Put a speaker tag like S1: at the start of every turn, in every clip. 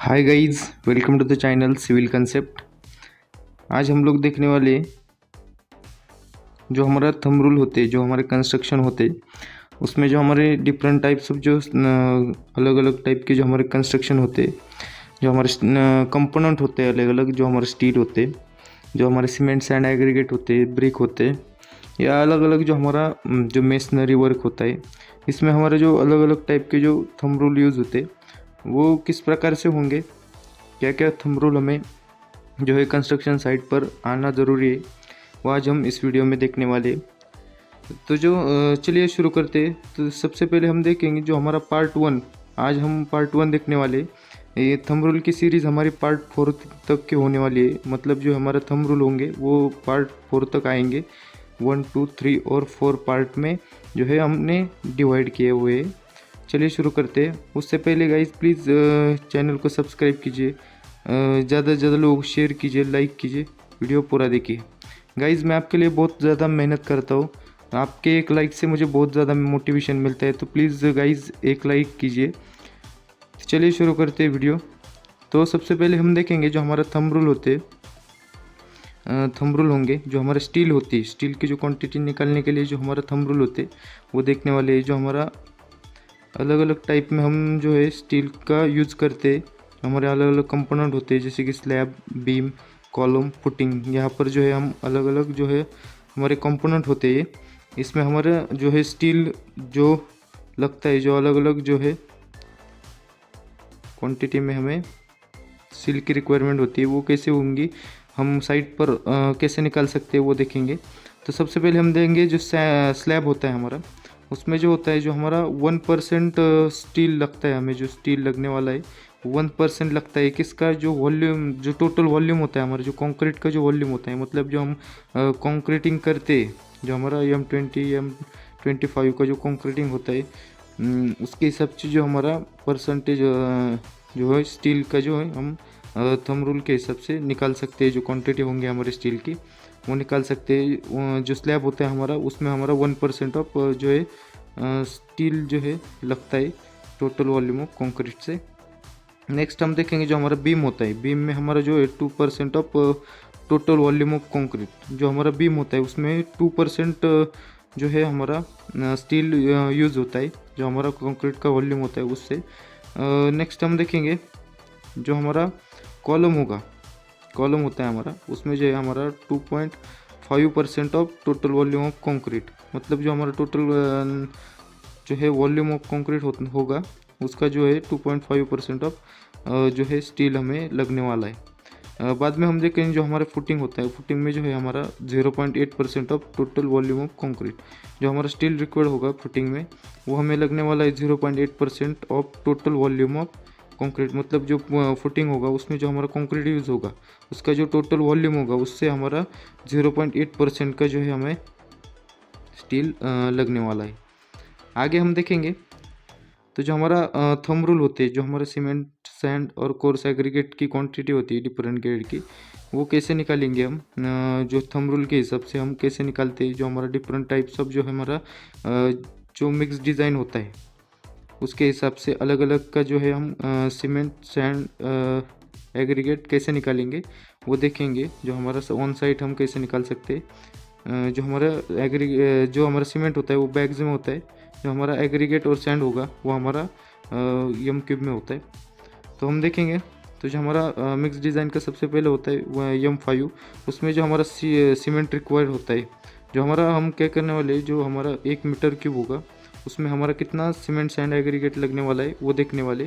S1: Hi guys, welcome to the channel civil concept. आज हम लोग देखने वाले जो हमारा थंब रूल होते हैं, जो हमारे कंस्ट्रक्शन होते हैं, उसमें जो हमारे डिफरेंट टाइप्स ऑफ जो अलग अलग टाइप के जो हमारे कंस्ट्रक्शन होते हैं, जो हमारे कंपोनेंट होते हैं अलग अलग, जो हमारे स्टील होते हैं, जो हमारे सीमेंट सैंड एग्रीगेट होते हैं, ब्रिक होते हैं, या अलग अलग जो हमारा जो मेसनरी वर्क होता है, इसमें हमारे जो अलग अलग टाइप के जो थंब रूल यूज़ होते हैं वो किस प्रकार से होंगे, क्या क्या थंब रूल हमें जो है कंस्ट्रक्शन साइट पर आना ज़रूरी है, वो आज हम इस वीडियो में देखने वाले हैं। तो चलिए शुरू करते हैं। तो सबसे पहले हम देखेंगे जो हमारा पार्ट 1, आज हम पार्ट 1 देखने वाले हैं। ये थंब रूल की सीरीज़ हमारी पार्ट 4 तक की होने वाली है, मतलब जो हमारा थंब रूल होंगे वो पार्ट 4 तक आएंगे। 1, 2, 3 और 4 पार्ट में जो है हमने डिवाइड किए हुए हैं। चलिए शुरू करते हैं। उससे पहले गाइज प्लीज़ चैनल को सब्सक्राइब कीजिए, ज़्यादा से ज़्यादा लोग शेयर कीजिए, लाइक कीजिए, वीडियो पूरा देखिए। गाइज़ मैं आपके लिए बहुत ज़्यादा मेहनत करता हूँ, आपके एक लाइक से मुझे बहुत ज़्यादा मोटिवेशन मिलता है, तो प्लीज़ गाइज़ एक लाइक कीजिए। चलिए शुरू करते हैं वीडियो। तो सबसे पहले हम देखेंगे जो हमारा थंब रूल होते हैं, थंब रूल होंगे जो हमारा स्टील होती है, स्टील की जो क्वांटिटी निकालने के लिए जो हमारा थंब रूल होते हैं वो देखने वाले हैं। जो हमारा अलग अलग टाइप में हम जो है स्टील का यूज़ करते हैं, हमारे अलग अलग कंपोनेंट होते हैं, जैसे कि स्लैब, बीम, कॉलम, फुटिंग। यहाँ पर जो है हम अलग अलग जो है हमारे कंपोनेंट होते हैं। इसमें हमारा जो है स्टील जो लगता है, जो अलग अलग जो है क्वांटिटी में हमें स्टील की रिक्वायरमेंट होती है, वो कैसे होंगी, हम साइट पर कैसे निकाल सकते हैं वो देखेंगे। तो सबसे पहले हम देंगे जो स्लैब होता है हमारा, उसमें जो होता है जो हमारा 1% स्टील लगता है, हमें जो स्टील लगने वाला है 1% लगता है। किसका जो वॉल्यूम, जो टोटल वॉल्यूम होता है हमारा, जो कंक्रीट का जो वॉल्यूम होता है, मतलब जो हम कंक्रीटिंग करते हैं, जो हमारा M20 M25 का जो कंक्रीटिंग होता है, उसके हिसाब से जो हमारा परसेंटेज जो है स्टील का जो है हम थंब रूल के हिसाब से निकाल सकते हैं। जो क्वांटिटी होंगे हमारे स्टील की वो निकाल सकते हैं। जो स्लैब होता है हमारा, उसमें हमारा 1% ऑफ जो है स्टील जो है लगता है टोटल वॉल्यूम ऑफ कंक्रीट से। नेक्स्ट हम देखेंगे जो हमारा बीम होता है, बीम में हमारा जो है 2% of total volume of concrete. जो हमारा बीम होता है उसमें 2% जो है हमारा स्टील यूज़ होता है, जो हमारा कंक्रीट का वॉल्यूम होता है उससे। नेक्स्ट हम देखेंगे जो हमारा कॉलम होगा, कॉलम होता है हमारा, उसमें जो है हमारा 2.5% of total volume of concrete, मतलब जो हमारा टोटल जो है वॉल्यूम ऑफ कंक्रीट होगा उसका जो है 2.5% ऑफ जो है स्टील हमें लगने वाला है। बाद में हम देखेंगे जो हमारा फुटिंग होता है, फुटिंग में जो है हमारा 0.8% of total volume of concrete, जो हमारा स्टील रिक्वायर्ड होगा फुटिंग में, वो हमें लगने वाला है 0.8% of total volume of concrete. मतलब जो फुटिंग होगा उसमें जो हमारा कंक्रीट यूज़ होगा उसका जो टोटल वॉल्यूम होगा उससे हमारा 0.8% का जो है हमें स्टील लगने वाला है। आगे हम देखेंगे तो जो हमारा थंब रूल होते हैं, जो हमारा सीमेंट, सैंड और कोर्स एग्रीगेट की क्वांटिटी होती है डिफरेंट ग्रेड की, वो कैसे निकालेंगे हम, जो थंब रूल के हिसाब से हम कैसे निकालते हैं। जो हमारा डिफरेंट टाइप्स ऑफ जो हमारा जो मिक्स डिज़ाइन होता है उसके हिसाब से अलग अलग का जो है हम सीमेंट, सैंड, एग्रीगेट कैसे निकालेंगे वो देखेंगे। जो हमारा ऑन साइट हम कैसे निकाल सकते हैं। जो हमारा जो हमारा सीमेंट होता है वो बैग्स में होता है, जो हमारा एग्रीगेट और सैंड होगा वो हमारा M³ में होता है। तो हम देखेंगे तो जो हमारा मिक्स डिज़ाइन का सबसे पहले होता है वो M5, उसमें जो हमारा सीमेंट रिक्वायर्ड होता है, जो हमारा हम क्या करने वाले, जो हमारा 1 मीटर क्यूब होगा उसमें हमारा कितना सीमेंट सैंड एग्रीगेट लगने वाला है वो देखने वाले।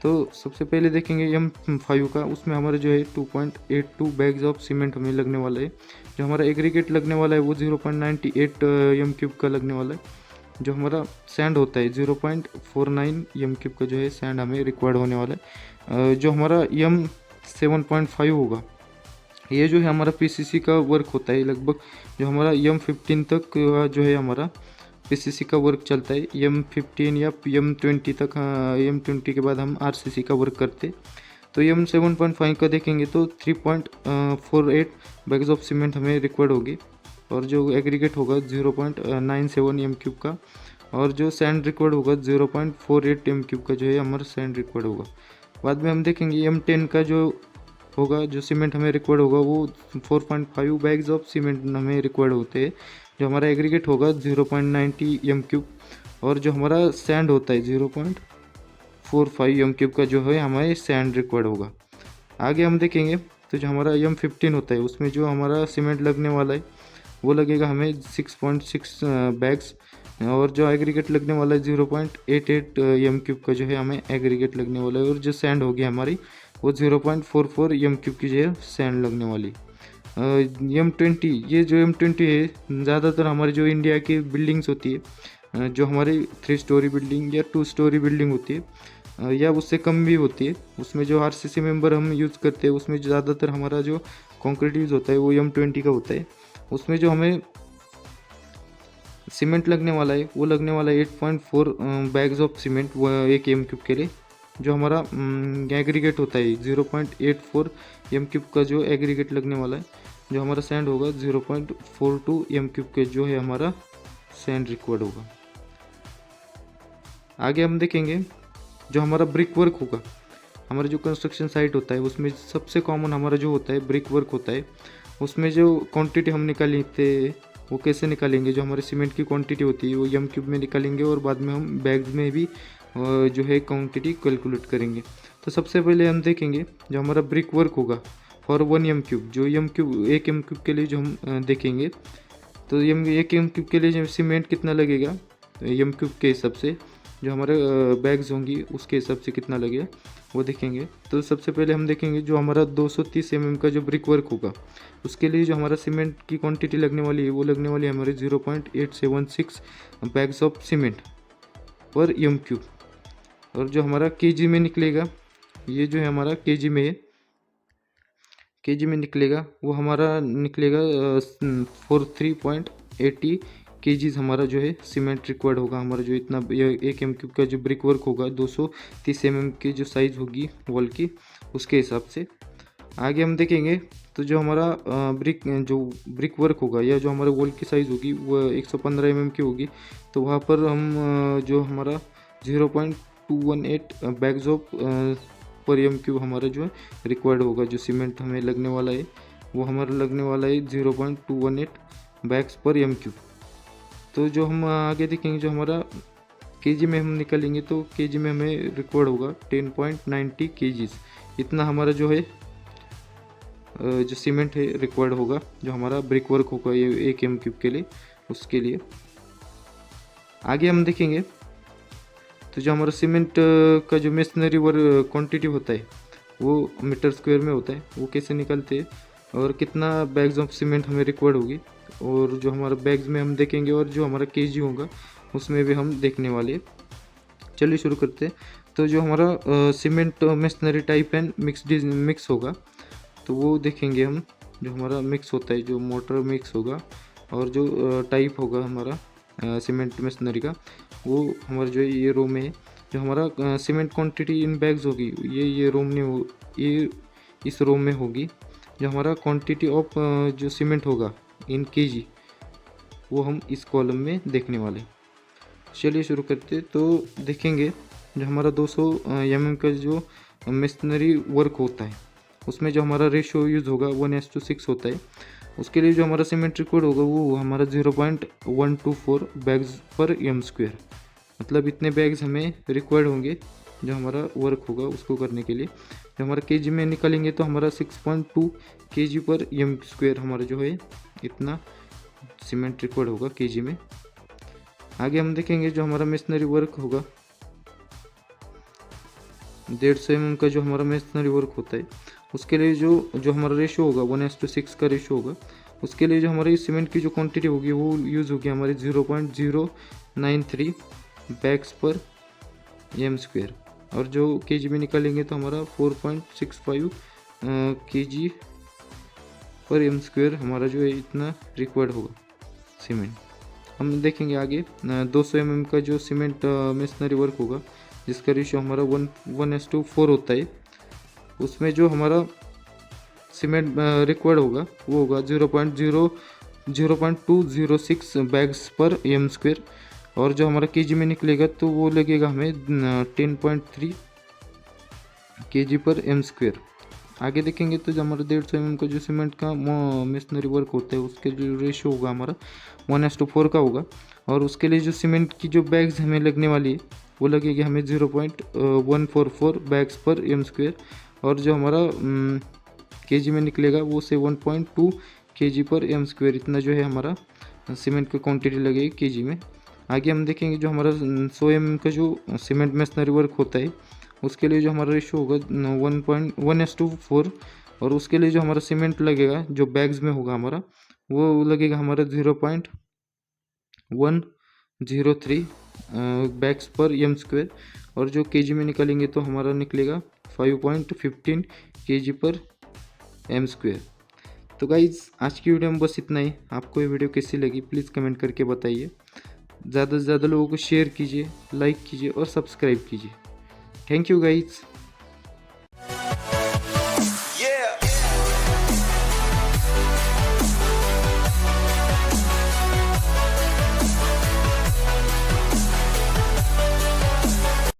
S1: तो सबसे पहले देखेंगे M5 का, उसमें हमारा जो है 2.82 बैग्स ऑफ सीमेंट हमें लगने वाला है। जो हमारा एग्रीगेट लगने वाला है वो 0.98 M³ का लगने वाला है। जो हमारा सैंड होता है 0.49 M³ का जो है सैंड हमें रिक्वायर्ड होने वाला है। जो हमारा M7.5 होगा, ये जो है हमारा PCC का वर्क होता है लगभग। जो हमारा M15 तक जो है हमारा PCC का वर्क चलता है, M15 या M20 तक, M20 के बाद हम RCC का वर्क करते। तो M7.5 का देखेंगे तो 3.48 बैग्स ऑफ सीमेंट हमें रिक्वायर्ड होगी, और जो एग्रीगेट होगा 0.97 M³ का, और जो सैंड रिक्वायर्ड होगा 0.48 M³ का जो है हमारा सैंड रिक्वायर्ड होगा। बाद में हम देखेंगे M10 का जो होगा, जो सीमेंट हमें रिक्वायर्ड होगा वो 4.5 बैग्स ऑफ सीमेंट हमें रिक्वायर्ड होते हैं। जो हमारा एग्रीगेट होगा 0.90 m3, और जो हमारा सैंड होता है 0.45 m3 का जो है हमें सैंड रिक्वायर्ड होगा। आगे हम देखेंगे तो जो हमारा M15 होता है उसमें जो हमारा सीमेंट लगने वाला है वो लगेगा हमें 6.6 बैग्स, और जो एग्रीगेट लगने वाला है 0.88 m3 का जो है हमें एग्रीगेट लगने वाला है, और जो सैंड होगी हमारी वो 0.44 m3 की जो है सैंड लगने वाली। M20, ये जो M20 है ज़्यादातर हमारी जो इंडिया की बिल्डिंग्स होती है, जो हमारी 3 स्टोरी बिल्डिंग या 2 स्टोरी बिल्डिंग होती है या उससे कम भी होती है, उसमें जो RCC मेंबर हम यूज़ करते हैं उसमें ज़्यादातर हमारा जो कंक्रीट यूज़ होता है वो M20 का होता है। उसमें जो हमें सीमेंट लगने वाला है वो लगने वाला है 8.4 बैग्स ऑफ सीमेंट वो 1 m3 के लिए। जो हमारा एग्रीगेट होता है 0.84 m3 का जो एग्रीगेट लगने वाला है। जो हमारा सैंड होगा 0.42 m3 के जो है हमारा सैंड रिक्वायर्ड होगा। आगे हम देखेंगे जो हमारा ब्रिक वर्क होगा, हमारा जो कंस्ट्रक्शन साइट होता है उसमें सबसे कॉमन हमारा जो होता है ब्रिक वर्क होता है। उसमें जो क्वांटिटी हम निकालते वो कैसे निकालेंगे, जो हमारे सीमेंट की क्वांटिटी होती है वो m3 में निकालेंगे, और बाद में हम बैग्स में भी जो है क्वांटिटी कैलकुलेट करेंगे। तो सबसे पहले हम देखेंगे जो हमारा ब्रिक वर्क होगा फॉर 1 m3, जो एक m3 के लिए जो हम देखेंगे तो एक m3 के लिए जो सीमेंट कितना लगेगा m3 के हिसाब से, जो हमारे बैग्स होंगी उसके हिसाब से कितना लगेगा वो देखेंगे। तो सबसे पहले हम देखेंगे जो हमारा 230 mm का जो ब्रिक वर्क होगा उसके लिए जो हमारा सीमेंट की क्वांटिटी लगने वाली है वो लगने वाली है हमारे 0.876 बैग्स ऑफ सीमेंट पर m3, और जो हमारा kg में निकलेगा, ये जो है हमारा kg में है, kg में निकलेगा वो हमारा निकलेगा 43.80 kgs हमारा जो है सीमेंट रिक्वायर्ड होगा। हमारा जो इतना एक m3 का जो ब्रिक वर्क होगा 230 mm की जो साइज़ होगी वॉल की उसके हिसाब से। आगे हम देखेंगे तो जो हमारा ब्रिक वर्क होगा या जो हमारा वॉल की साइज़ होगी वो 115 mm की होगी, तो वहाँ पर हम जो हमारा 0.218 बैग्स ऑफ पर m3 हमारा जो है रिक्वायर्ड होगा। जो सीमेंट हमें लगने वाला है वो हमारा लगने वाला है 0.218 बैग्स पर m3। तो जो हम आगे देखेंगे जो हमारा kg में हम निकालेंगे तो kg में हमें रिक्वायर्ड होगा 10.90 kgs, इतना हमारा जो है जो सीमेंट है रिक्वायर्ड होगा। जो हमारा ब्रिक वर्क होगा ये 1 m3 के लिए उसके लिए। आगे हम देखेंगे तो जो हमारा सीमेंट का जो मेसनरी वर्क क्वांटिटी होता है वो मीटर स्क्वायर में होता है, वो कैसे निकलते हैं और कितना बैग्स ऑफ सीमेंट हमें रिक्वायर्ड होगी, और जो हमारा बैग्स में हम देखेंगे और जो हमारा kg होगा उसमें भी हम देखने वाले। चलिए शुरू करते हैं। तो जो हमारा cement masonry type and mix होगा तो वो देखेंगे हम। जो हमारा मिक्स होता है जो मोटर मिक्स होगा और जो टाइप होगा हमारा सीमेंट मेसनरी का वो हमारा जो है ये रो में है। जो हमारा सीमेंट क्वांटिटी इन बैग्स होगी ये रो में हो, ये इस रो में होगी। जो हमारा क्वांटिटी ऑफ जो सीमेंट होगा इन kg वो हम इस कॉलम में देखने वाले। चलिए शुरू करते। तो देखेंगे जो हमारा 200 mm का जो मेसनरी वर्क होता है उसमें जो हमारा रेशो यूज़ होगा 1:6 होता है। उसके लिए जो हमारा सीमेंट रिक्वायर्ड होगा वो हमारा 0.124 बैग्स पर m², मतलब इतने बैग्स हमें रिक्वायर्ड होंगे जो हमारा वर्क होगा उसको करने के लिए। जो हमारा kg में निकालेंगे तो हमारा 6.2 kg पर m² हमारा जो है इतना सीमेंट रिक्वायर्ड होगा kg में। आगे हम देखेंगे जो हमारा मेसनरी वर्क होगा 150 mm का जो हमारा मेसनरी वर्क होता है उसके लिए जो हमारा रेशो होगा 1:6 का रेशो होगा। उसके लिए जो हमारी सीमेंट की जो क्वांटिटी होगी वो यूज़ होगी हमारी 0.093 बैग्स पर m², और जो kg में निकालेंगे तो हमारा 4.65 kg पर m² हमारा जो है इतना रिक्वायर्ड होगा सीमेंट। हम देखेंगे आगे 200 mm का जो सीमेंट मेसनरी वर्क होगा जिसका रेशो हमारा 1:4 होता है। उसमें जो हमारा सीमेंट रिक्वायर्ड होगा वो होगा 0.206 बैग्स पर m², और जो हमारा kg में निकलेगा तो वो लगेगा हमें 10.3 केजी पर एम स्क्वेयर। आगे देखेंगे तो जो हमारा 150 mm का जो सीमेंट का मेसनरी वर्क होता है उसके जो रेशो होगा हमारा 1:4 का होगा। और उसके लिए जो सीमेंट की जो बैग्स हमें लगने वाली है वो लगेगी हमें 0.144 बैग्स पर एम स्क्वेयर। और जो हमारा केजी में निकलेगा वो 7.2 केजी पर एम स्क्वेयर, इतना जो है हमारा सीमेंट की क्वांटिटी लगेगी केजी में। आगे हम देखेंगे जो हमारा 100 mm का जो सीमेंट मेसनरी वर्क होता है उसके लिए जो हमारा रेशो होगा 1:4। और उसके लिए जो हमारा सीमेंट लगेगा जो बैग्स में होगा हमारा वो लगेगा हमारा 0.103 बैग्स पर एम स्क्वेयर। और जो केजी में निकालेंगे तो हमारा निकलेगा 5.15 केजी पर एम स्क्वेयर। तो गाइज़ आज की वीडियो में बस इतना ही। आपको ये वीडियो कैसी लगी प्लीज़ कमेंट करके बताइए। ज़्यादा से ज़्यादा लोगों को शेयर कीजिए, लाइक कीजिए और सब्सक्राइब कीजिए। Thank you guys.